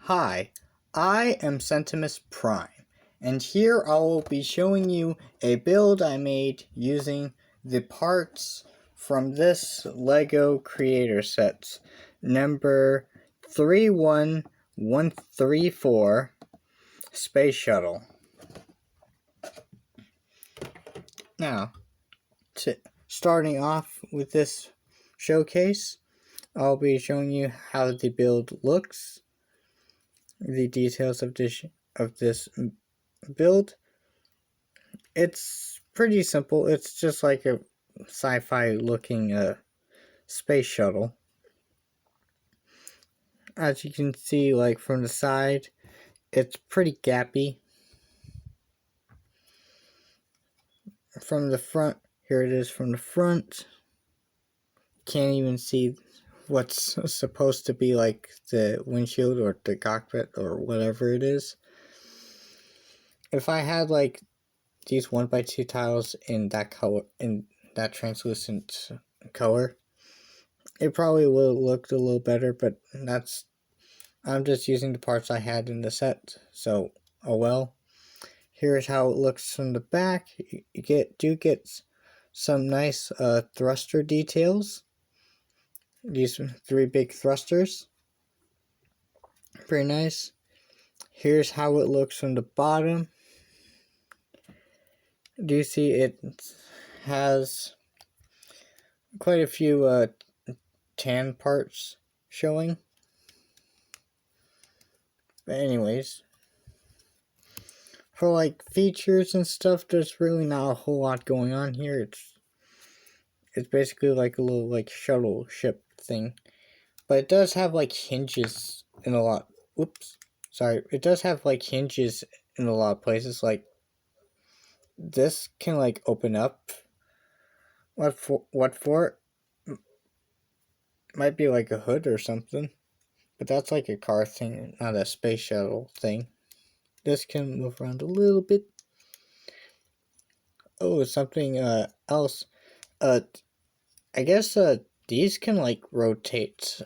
Hi, I am Centimus Prime, and here I will be showing you a build I made using the parts from this LEGO Creator Sets, number 31134 Space Shuttle. Now, starting off with this showcase, I'll be showing you how the build looks, the details of this build. It's pretty simple. It's just like a sci-fi looking space shuttle. As you can see, like from the side, it's pretty gappy. From the front, here it is from the front. Can't even see what's supposed to be like the windshield or the cockpit or whatever it is. If I had like these 1x2 tiles in that color, in that translucent color, it probably would have looked a little better, but I'm just using the parts I had in the set, so oh well. Here's how it looks from the back. You get some nice thruster details. These 3 big thrusters, pretty nice. Here's how it looks from the bottom. Do you see it has quite a few tan parts showing? But anyways, for like features and stuff, there's really not a whole lot going on here. It's basically like a little like shuttle ship thing, but it does have like hinges in a lot. Oops, sorry. It does have like hinges in a lot of places. Like this can like open up. What for? Might be like a hood or something, but that's like a car thing, not a space shuttle thing. This can move around a little bit. Oh, something else. I guess these can like rotate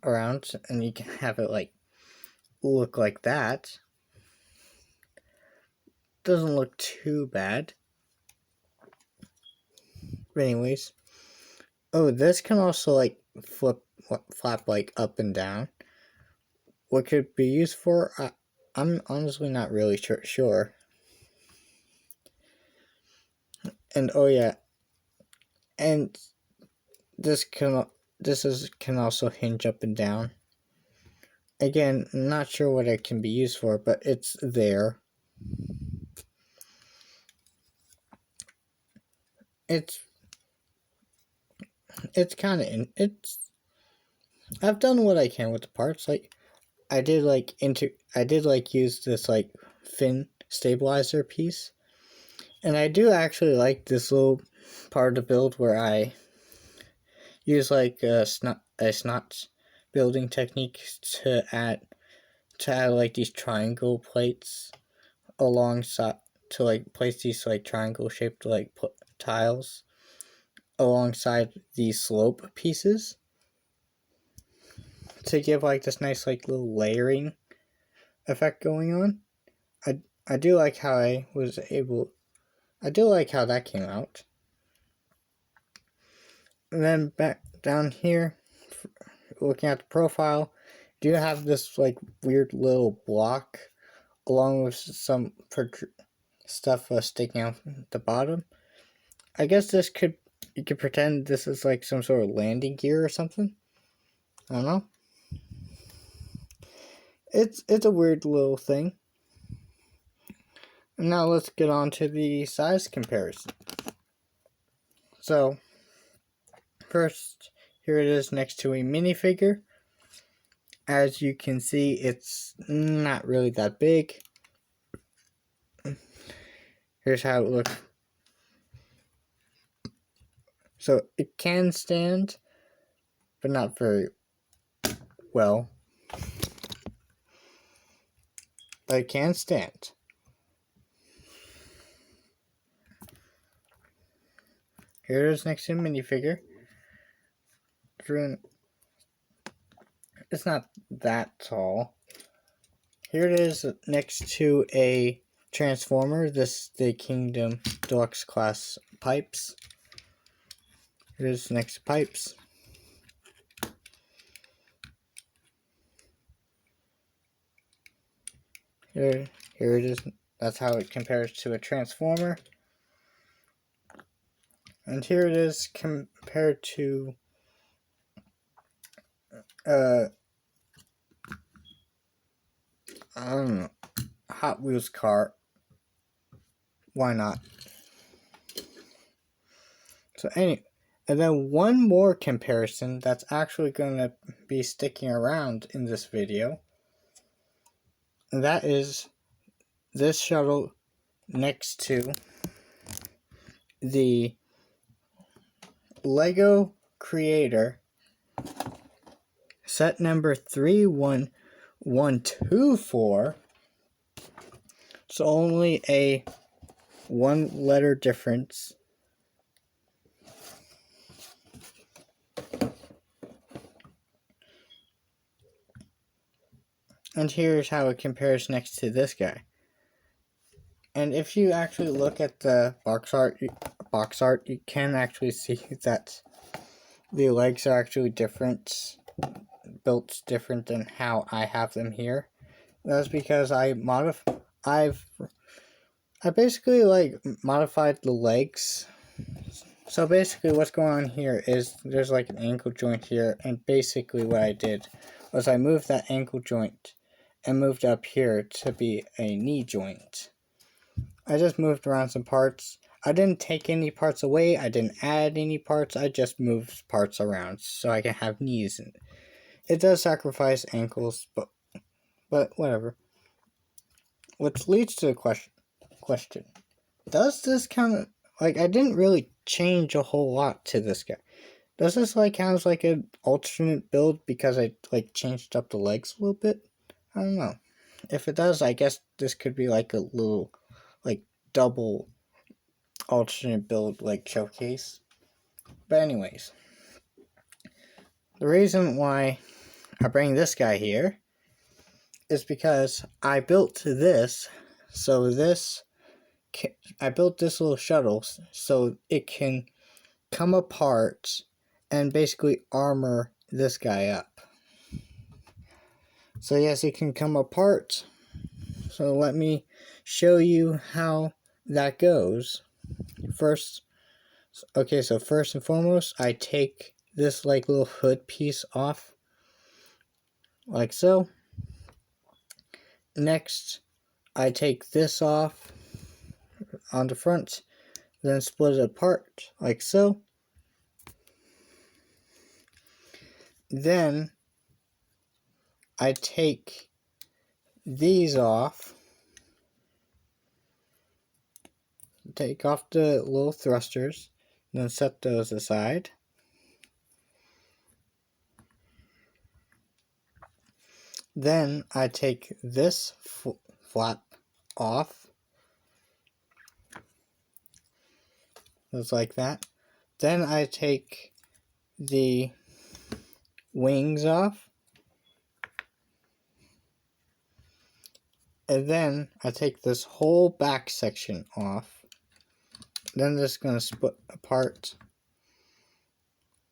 around, and you can have it like look like that. Doesn't look too bad. But anyways, oh, this can also like flap like up and down. What could it be used for? I'm honestly not really sure. And oh yeah, and this can also hinge up and down. Again, not sure what it can be used for, but it's there. It's kind of I've done what I can with the parts. Like I did use this like fin stabilizer piece, and I do actually like this little part of the build where I use like a snot building technique to add like these triangle plates alongside, to like place these like triangle shaped like tiles alongside these slope pieces to give like this nice like little layering effect going on. I do like how I do like how that came out. And then back down here, looking at the profile, do you have this like weird little block along with some stuff sticking out the bottom? I guess you could pretend this is like some sort of landing gear or something. I don't know. It's a weird little thing. Now let's get on to the size comparison. So first, here it is next to a minifigure. As you can see, it's not really that big. Here's how it looks. So it can stand, but not very well. But it can stand. Here it is next to a minifigure. It's not that tall. Here it is next to a transformer. This is the Kingdom Deluxe class pipes. Here's next to pipes. Here it is. That's how it compares to a transformer. And here it is compared to I don't know, Hot Wheels car. Why not? So anyway, and then one more comparison that's actually going to be sticking around in this video. And that is this shuttle next to the Lego Creator set number 31124. It's only a 1-letter difference. And here's how it compares next to this guy. And if you actually look at the box art, you can actually see that the legs are actually different, built different than how I have them here. That's because I basically like modified the legs. So basically what's going on here is there's like an ankle joint here, and basically what I did was I moved that ankle joint and moved up here to be a knee joint. I just moved around some parts. I didn't take any parts away. I didn't add any parts. I just moved parts around so I can have knees. It does sacrifice ankles, but whatever. Which leads to the question. Does this kind of, like, I didn't really change a whole lot to this guy. Does this like count as like an alternate build because I like changed up the legs a little bit? I don't know. If it does, I guess this could be like a little like double alternate build like showcase. But anyways, the reason why I bring this guy here is because I built this, I built this little shuttle so it can come apart and basically armor this guy up. So yes, it can come apart. So let me show you how that goes. First and foremost, I take this like little hood piece off, like so. Next, I take this off on the front, then split it apart, like so. Then, I take these off, take off the little thrusters, then set those aside. Then I take this flap off, just like that. Then I take the wings off, and then I take this whole back section off. Then this is going to split apart.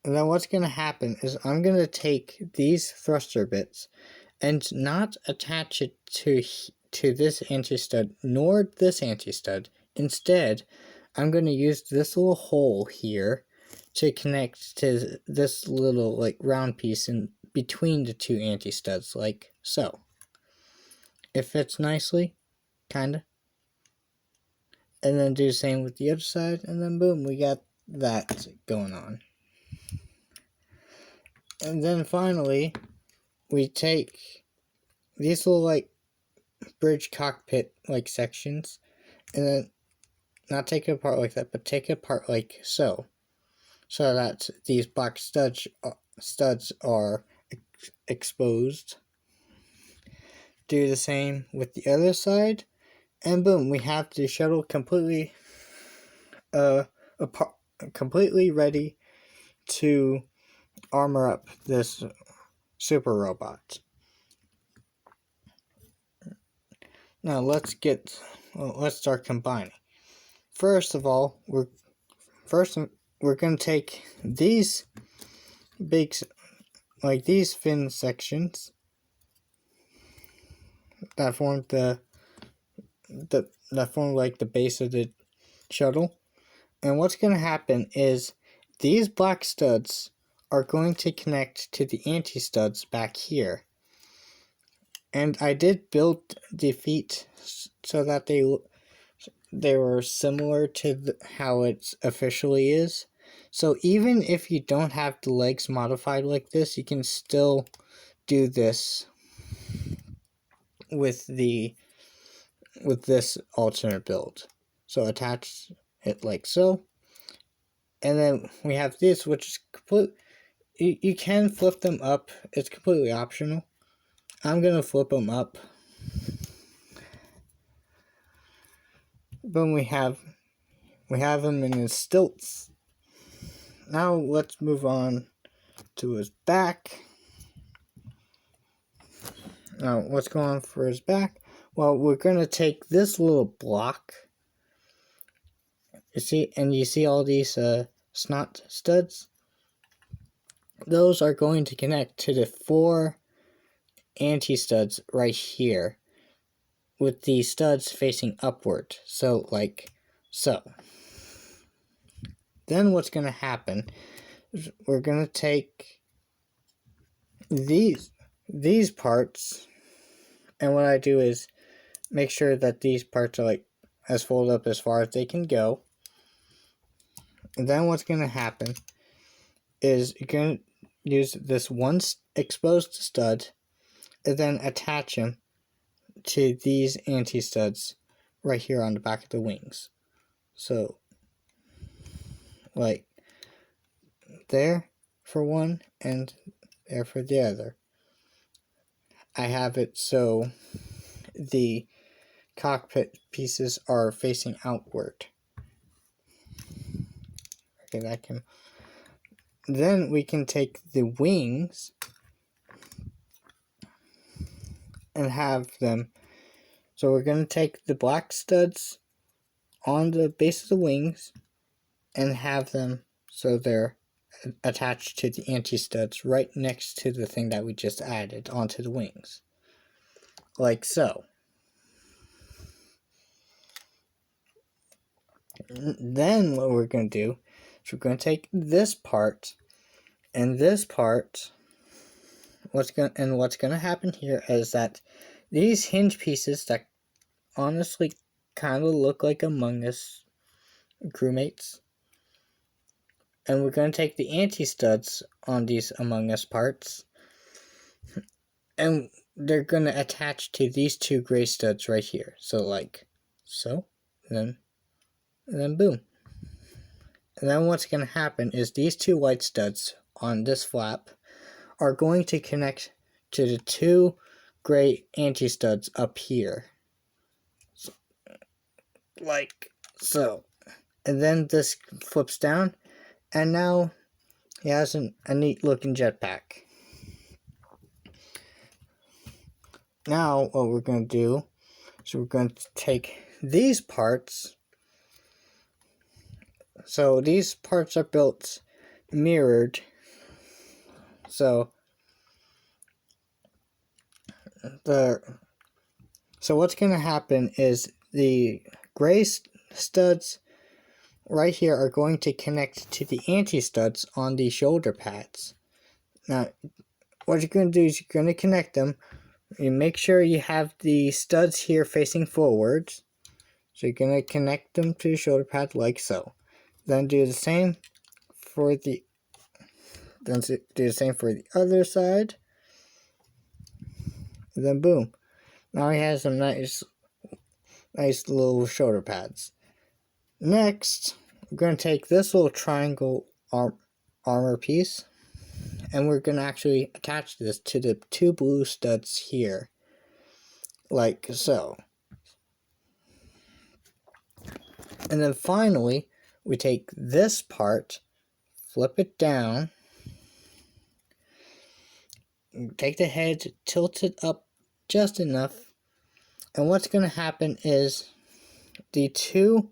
And then what's going to happen is I'm going to take these thruster bits and not attach it to this anti-stud nor this anti-stud. Instead, I'm going to use this little hole here to connect to this little like round piece in between the two anti-studs, like so. It fits nicely, kinda. And then do the same with the other side, and then boom, we got that going on. And then finally, we take these little like bridge cockpit like sections, and then not take it apart like that, but take it apart like so, so that these black studs are exposed. Do the same with the other side, and boom, we have the shuttle completely completely ready to armor up this super robot. Now let's start combining. First of all, we're going to take these big, like these fin sections that form that form like the base of the shuttle. And what's going to happen is these black studs are going to connect to the anti-studs back here. And I did build the feet so that they were similar to how it officially is. So even if you don't have the legs modified like this, you can still do this with this alternate build. So attach it like so. And then we have this, which is complete. You can flip them up. It's completely optional. I'm gonna flip them up. But we have him in his stilts. Now let's move on to his back. Now what's going on for his back? Well, we're gonna take this little block. You see all these snot studs? Those are going to connect to the 4 anti-studs right here, with the studs facing upward. So like so. Then what's going to happen is we're going to take these parts, and what I do is make sure that these parts are like as folded up as far as they can go. And then what's going to happen is you're going to use this one exposed stud and then attach him to these anti-studs right here on the back of the wings. So like there for one and there for the other. I have it so the cockpit pieces are facing outward. Okay, that can. Then we can take the wings and have them. So we're going to take the black studs on the base of the wings and have them so they're attached to the anti-studs right next to the thing that we just added onto the wings. Like so. Then what we're going to do is we're going to take this part and this part. What's going to happen here is that these hinge pieces that honestly kind of look like Among Us crewmates, and we're going to take the anti-studs on these Among Us parts, and they're going to attach to these 2 gray studs right here. So like so, and then boom. And then what's going to happen is these 2 white studs on this flap are going to connect to the 2 gray anti-studs up here. So, like so. And then this flips down, and now he has a neat looking jetpack. Now what we're going to do is we're going to take these parts. So these parts are built mirrored. So what's going to happen is the gray studs right here are going to connect to the anti-studs on the shoulder pads. Now, what you're going to do is you're going to connect them. You make sure you have the studs here facing forwards. So you're going to connect them to the shoulder pad like so. Then do the same for the other side. And then boom. Now he has some nice little shoulder pads. Next, we're going to take this little triangle armor piece, and we're going to actually attach this to the 2 blue studs here, like so. And then finally, we take this part, flip it down, take the head, tilt it up just enough, And what's going to happen is the two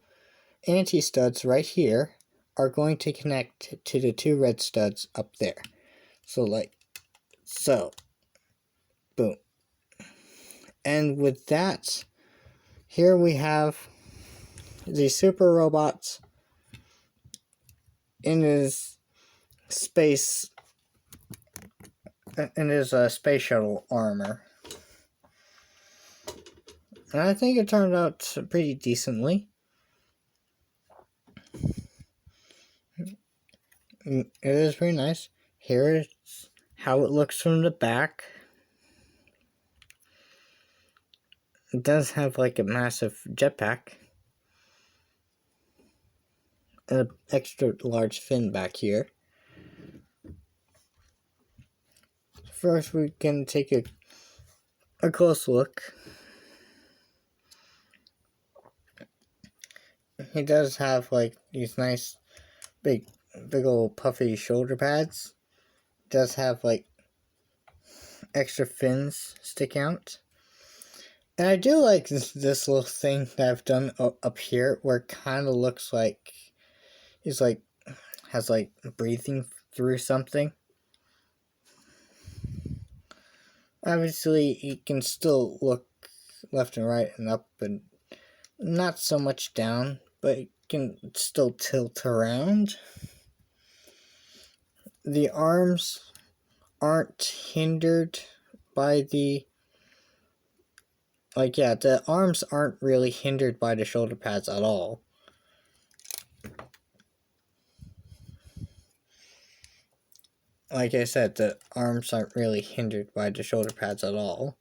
anti-studs right here are going to connect to the two red studs up there. So like so. Boom. And with that, here we have the super robots in his space space shuttle armor. And I think it turned out pretty decently. It is pretty nice. Here is how it looks from the back. It does have like a massive jetpack. And an extra large fin back here. First we can take a close look. He does have like these nice big old puffy shoulder pads. Does have like extra fins stick out. And I do like this little thing that I've done up here where it kind of looks like he's like has like breathing through something. Obviously he can still look left and right and up and not so much down, but it can still tilt around. The arms aren't hindered by the the arms aren't really hindered by the shoulder pads at all. Like I said, the arms aren't really hindered by the shoulder pads at all.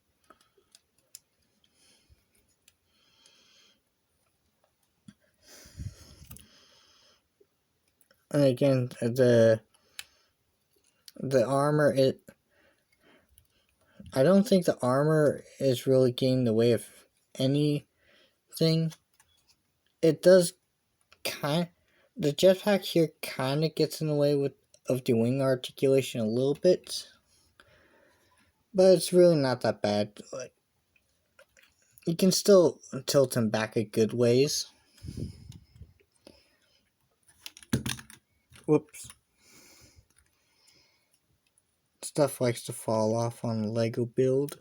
And again, the armor, I don't think the armor is really getting in the way of anything. It does the jetpack here kind of gets in the way of the wing articulation a little bit, but it's really not that bad. Like, you can still tilt him back a good ways. Whoops. Stuff likes to fall off on a Lego build.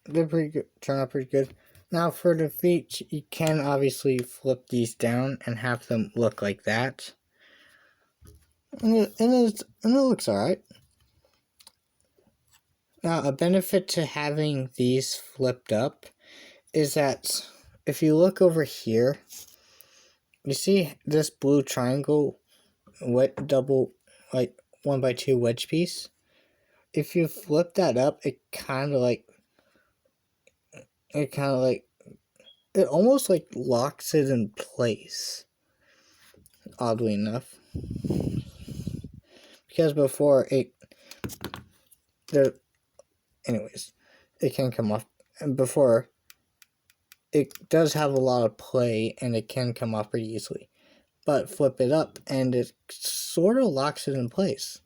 They're pretty good, turn out pretty good. Now for the feet, you can obviously flip these down and have them look like that. And it looks alright. Now a benefit to having these flipped up is that if you look over here, you see this blue triangle double 1x2 wedge piece? If you flip that up, it almost like locks it in place, oddly enough. Because before it can come off, and before it does have a lot of play and it can come off pretty easily. But flip it up and it sort of locks it in place.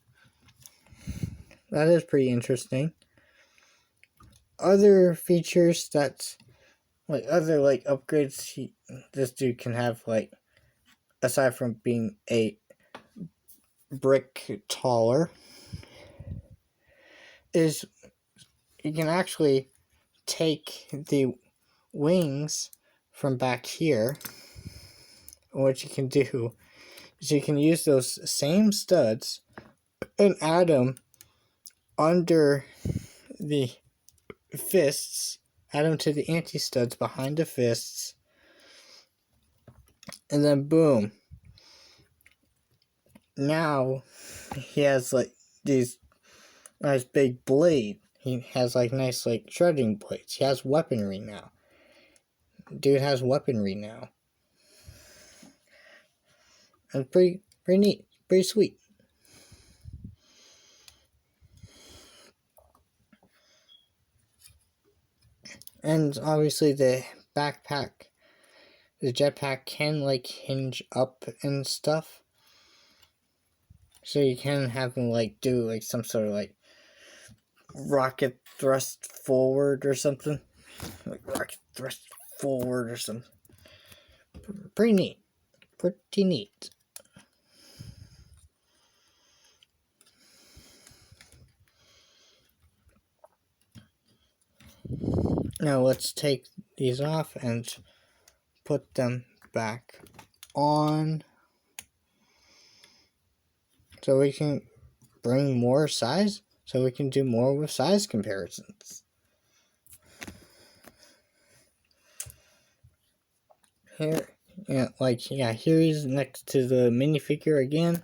That is pretty interesting. Other features other upgrades this dude can have, aside from being a brick taller, is you can actually take the wings from back here. What you can do is you can use those same studs and add them under the fists, add them to the anti-studs behind the fists, and then boom. Now he has these nice big blade. He has nice shredding blades. He has weaponry now. Dude has weaponry now. And pretty neat, pretty sweet. And obviously the jetpack can hinge up and stuff. So you can have them like do like some sort of like rocket thrust forward or something. Like rocket thrust forward or something. Pretty neat. Pretty neat. Now let's take these off and put them back on so we can bring more size, so we can do more with size comparisons. Here, here he's next to the minifigure again.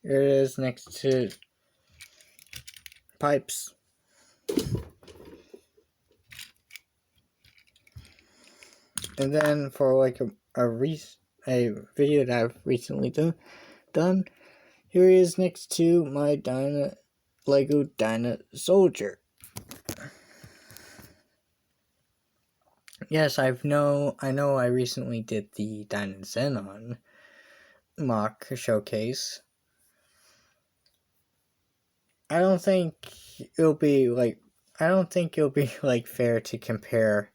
Here it is next to pipes. And then for like a video that I've recently done, here he is next to my Lego Dyna Soldier. Yes, I know I recently did the Dyna Xenon mock showcase. I don't think it'll be like fair to compare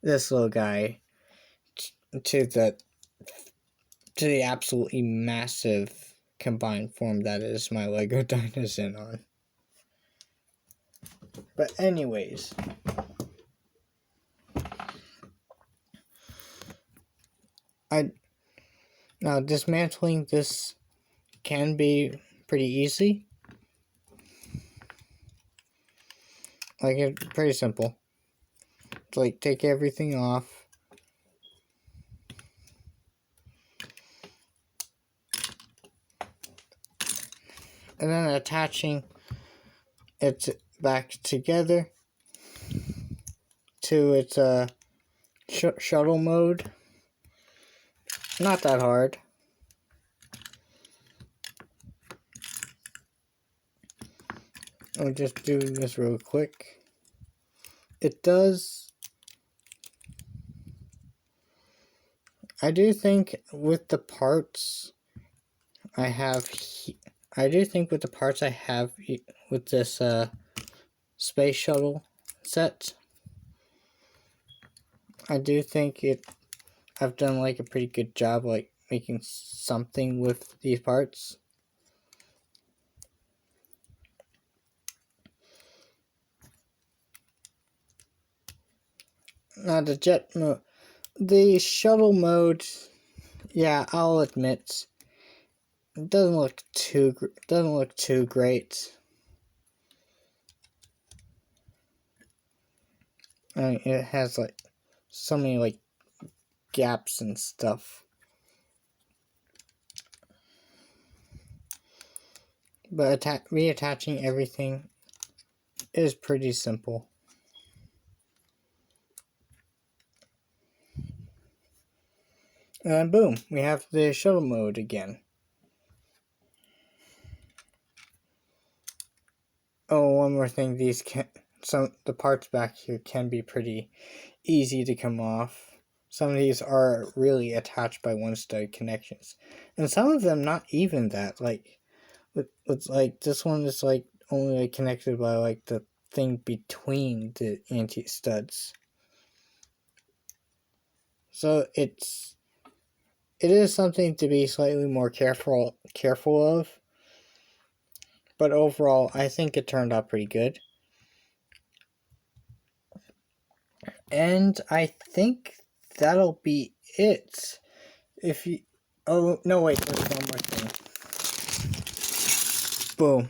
this little guy to the absolutely massive combined form that is my Lego Dyna Xenon. But anyways, now dismantling this can be pretty easy. Like, it's pretty simple. It's like, take everything off. And then attaching it back together to its shuttle mode. Not that hard. I'll just do this real quick. It does. I do think with the parts I have with this space shuttle set, I do think I've done like a pretty good job like making something with these parts. Now the shuttle mode, yeah, I'll admit, it doesn't look too great. I mean, it has like so many like gaps and stuff. But reattaching everything is pretty simple. And boom, we have the shuttle mode again. Oh, one more thing, the parts back here can be pretty easy to come off. Some of these are really attached by one-stud connections. And some of them not even that, like with like this one is like only like connected by like the thing between the anti-studs. So it is something to be slightly more careful of. But overall, I think it turned out pretty good. And I think that'll be it. Oh, no, wait, there's one more thing. Boom.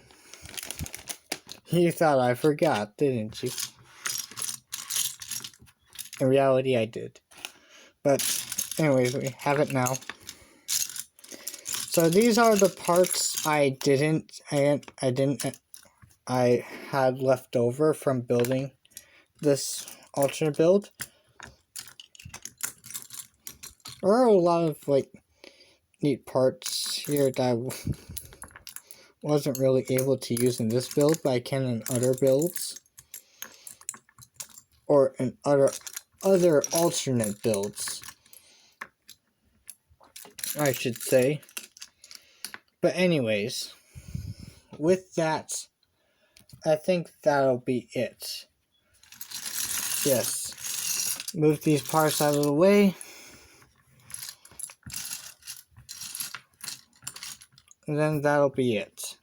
You thought I forgot, didn't you? In reality, I did. But, anyways, we have it now. So these are the parts I had left over from building this alternate build. There are a lot of like neat parts here that I wasn't really able to use in this build, but I can in other builds or in other alternate builds. I should say. But anyways, with that, I think that'll be it. Yes. Move these parts out of the way. And then that'll be it.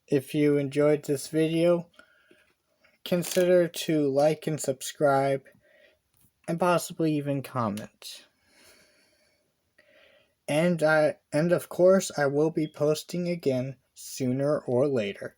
If you enjoyed this video, consider to like and subscribe, and possibly even comment. And of course, I will be posting again sooner or later.